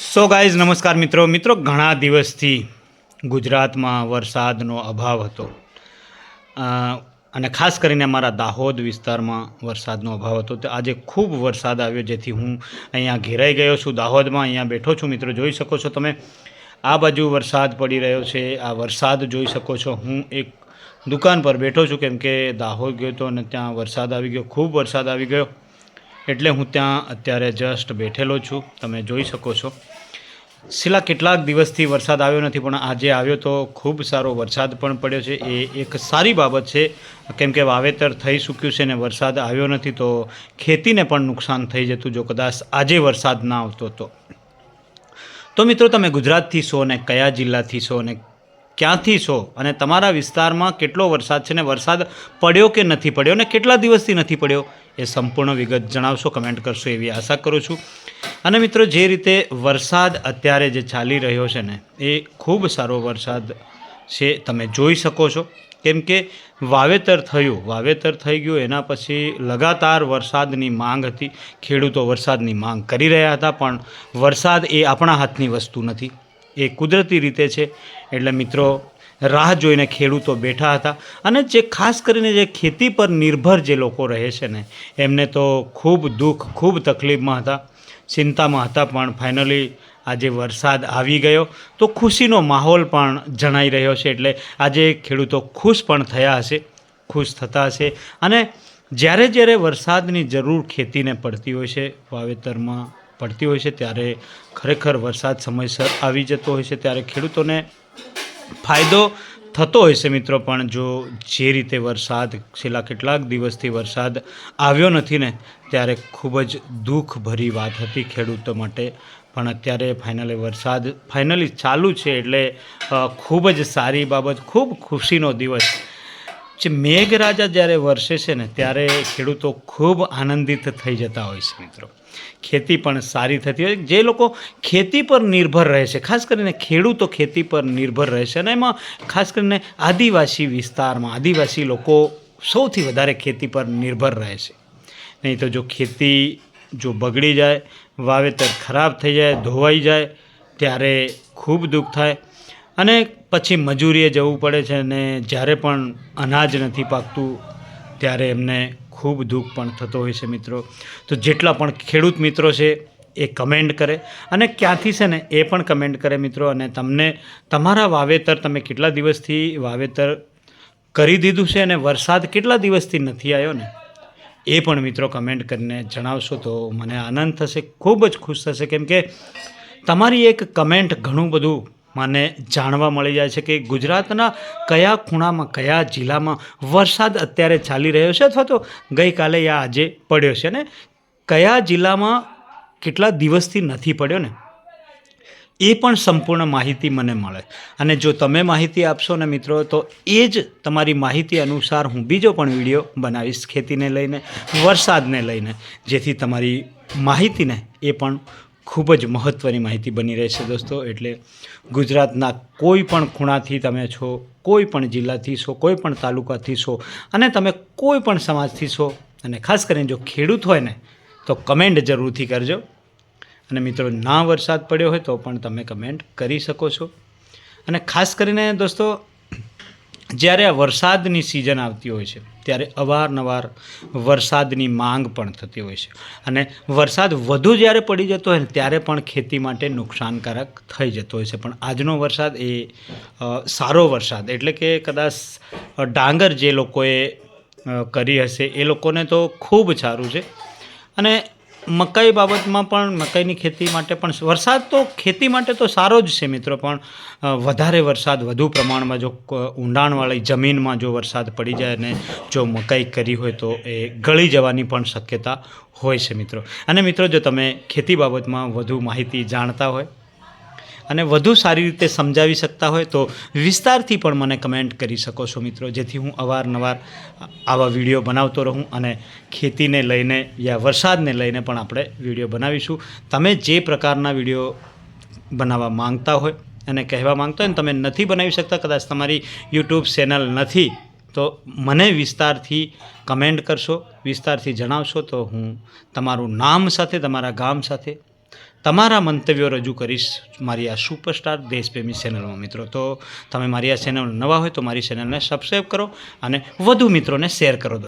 So guys નમસ્કાર મિત્રો ઘણા દિવસથી ગુજરાતમાં વરસાદનો અભાવ હતો અને ખાસ કરીને અમારા દાહોદ વિસ્તારમાં વરસાદનો અભાવ હતો. તો આજે ખૂબ વરસાદ આવ્યો, જેથી હું અહીંયા ઘેરાઈ ગયો છું. દાહોદમાં અહીંયા બેઠો છું મિત્રો, જોઈ શકો છો તમે. આ બાજુ વરસાદ પડી રહ્યો છે, આ વરસાદ જોઈ શકો છો. હું એક દુકાન પર બેઠો છું કેમ કે દાહોદ ગયો હતો અને ત્યાં વરસાદ આવી ગયો, ખૂબ વરસાદ આવી ગયો, એટલે હું ત્યાં અત્યારે જસ્ટ બેઠેલો છું. તમે જોઈ શકો છો. છેલ્લા કેટલાક દિવસથી વરસાદ આવ્યો નથી, પણ આજે આવ્યો તો ખૂબ સારો વરસાદ પણ પડ્યો છે. એ એક સારી બાબત છે કેમ કે વાવેતર થઈ ચૂક્યું છે ને વરસાદ આવ્યો નથી તો ખેતીને પણ નુકસાન થઈ જતું જો કદાચ આજે વરસાદ ના આવતો તો મિત્રો તમે ગુજરાતથી છો ને કયા જિલ્લાથી છો ને ક્યાંથી છો અને તમારા વિસ્તારમાં કેટલો વરસાદ છે ને વરસાદ પડ્યો કે નથી પડ્યો ને કેટલા દિવસથી નથી પડ્યો એ સંપૂર્ણ વિગત જણાવશો, કમેન્ટ કરશો એવી આશા કરું છું. અને મિત્રો જે રીતે વરસાદ અત્યારે જે ચાલી રહ્યો છે ને એ ખૂબ સારો વરસાદ છે, તમે જોઈ શકો છો. કેમ કે વાવેતર થઈ ગયું, એના પછી લગાતાર વરસાદની માંગ હતી. ખેડૂતો વરસાદની માંગ કરી રહ્યા હતા, પણ વરસાદ એ આપણા હાથની વસ્તુ નથી, એ કુદરતી રીતે છે. એટલે મિત્રો રાહ જોઈને ખેડૂતો બેઠા હતા. અને જે ખાસ કરીને જે ખેતી પર નિર્ભર જે લોકો રહે છે ને એમને તો ખૂબ દુઃખ, ખૂબ તકલીફમાં હતા, ચિંતામાં હતા. પણ ફાઇનલી આજે વરસાદ આવી ગયો તો ખુશીનો માહોલ પણ જણાઈ રહ્યો છે. એટલે આજે ખેડૂતો ખુશ પણ થયા હશે, ખુશ થતા હશે. અને જ્યારે વરસાદની જરૂર ખેતીને પડતી હોય છે, વાવેતરમાં પડતી હોય છે, ત્યારે ખરેખર વરસાદ સમયસર આવી જતો હોય છે, ત્યારે ખેડૂતોને ફાયદો થતો હોય છે મિત્રો. પણ જો જે રીતે વરસાદ છેલ્લા કેટલાક દિવસથી વરસાદ આવ્યો નથી ને ત્યારે ખૂબ જ દુઃખભરી વાત હતી ખેડૂતો માટે. પણ અત્યારે વરસાદ ફાઇનલી ચાલુ છે એટલે ખૂબ જ સારી બાબત, ખૂબ ખુશીનો દિવસ. જે મેઘરાજા જ્યારે વરસે છે ને ત્યારે ખેડૂતો ખૂબ આનંદિત થઈ જતા હોય છે મિત્રો. ખેતી પણ સારી થતી હોય. જે લોકો ખેતી પર નિર્ભર રહે છે, ખાસ કરીને ખેડૂતો ખેતી પર નિર્ભર રહે છે, અને એમાં ખાસ કરીને આદિવાસી વિસ્તારમાં આદિવાસી લોકો સૌથી વધારે ખેતી પર નિર્ભર રહે છે. નહીં તો જો ખેતી જો બગડી જાય, વાવેતર ખરાબ થઈ જાય, ધોવાઈ જાય ત્યારે ખૂબ દુઃખ થાય. અને પછી મજૂરીએ જવું પડે છે અને જ્યારે પણ અનાજ નથી પાકતું ત્યારે એમને ખૂબ દુઃખ પણ થતો હોય છે મિત્રો. તો જેટલા પણ ખેડૂત મિત્રો છે એ કમેન્ટ કરે અને ક્યાંથી છે ને એ પણ કમેન્ટ કરે મિત્રો. અને તમને તમારા વાવેતર તમે કેટલા દિવસથી વાવેતર કરી દીધું છે અને વરસાદ કેટલા દિવસથી નથી આવ્યો ને એ પણ મિત્રો કમેન્ટ કરીને જણાવશો તો મને આનંદ થશે, ખૂબ જ ખુશ થશે. કેમ કે તમારી એક કમેન્ટ ઘણું બધું મને જાણવા મળી જાય છે કે ગુજરાતના કયા ખૂણામાં કયા જિલ્લામાં વરસાદ અત્યારે ચાલી રહ્યો છે અથવા તો ગઈકાલે યા આજે પડ્યો છે ને કયા જિલ્લામાં કેટલા દિવસથી નથી પડ્યો ને એ પણ સંપૂર્ણ માહિતી મને મળે. અને જો તમે માહિતી આપશો ને મિત્રો તો એ જ તમારી માહિતી અનુસાર હું બીજો પણ વિડીયો બનાવીશ ખેતીને લઈને, વરસાદને લઈને, જેથી તમારી માહિતીને એ પણ ખૂબ જ મહત્ત્વની માહિતી બની રહેશે દોસ્તો. એટલે ગુજરાતના કોઈ પણ ખૂણાથી તમે છો, કોઈ પણ જિલ્લાથી છો, કોઈ પણ તાલુકાથી છો અને તમે કોઈ પણ સમાજથી છો, અને ખાસ કરીને જો ખેડૂત હોય ને તો કમેન્ટ જરૂરથી કરજો. અને મિત્રો ના વરસાદ પડ્યો હોય તો પણ તમે કમેન્ટ કરી શકો છો. અને ખાસ કરીને દોસ્તો જ્યારે આ વરસાદની સિઝન આવતી હોય છે ત્યારે અવારનવાર વરસાદની માંગ પણ થતી હોય છે. અને વરસાદ વધુ જ્યારે પડી જતો હોય ને ત્યારે પણ ખેતી માટે નુકસાનકારક થઈ જતો હોય છે. પણ આજનો વરસાદ એ સારો વરસાદ, એટલે કે કદાચ ડાંગર જે લોકોએ કરી હશે એ લોકોને તો ખૂબ સારું છે. અને મકાઈ બાબતમાં પણ મકાઈની ખેતી માટે પણ વરસાદ તો ખેતી માટે તો સારો જ છે મિત્રો. પણ વધારે વરસાદ વધુ પ્રમાણમાં જો ઊંડાણવાળી જમીનમાં જો વરસાદ પડી જાય અને જો મકાઈ કરી હોય તો એ ગળી જવાની પણ શક્યતા હોય છે મિત્રો. અને મિત્રો જો તમે ખેતી બાબતમાં વધુ માહિતી જાણતા હોય અને વધુ સારી રીતે સમજાવી શકતા હોય તો વિસ્તારથી પણ મને કમેન્ટ કરી શકો છો મિત્રો, જેથી હું અવારનવાર આવા વિડીયો બનાવતો રહું. અને ખેતીને લઈને યા વરસાદને લઈને પણ આપણે વિડીયો બનાવીશું. તમે જે પ્રકારના વિડીયો બનાવવા માંગતા હોય અને કહેવા માંગતા હોય ને તમે નથી બનાવી શકતા, કદાચ તમારી યુટ્યુબ ચેનલ નથી તો મને વિસ્તારથી કમેન્ટ કરશો, વિસ્તારથી જણાવશો તો હું તમારું નામ સાથે, તમારા ગામ સાથે તમારા મંતવ્યો રજૂ કરીશ મારી આ સુપરસ્ટાર દેશપ્રેમી ચેનલમાં મિત્રો. તો તમે મારી આ ચેનલ નવા હોય તો મારી ચેનલને સબસ્ક્રાઈબ કરો અને વધુ મિત્રોને શેર કરો.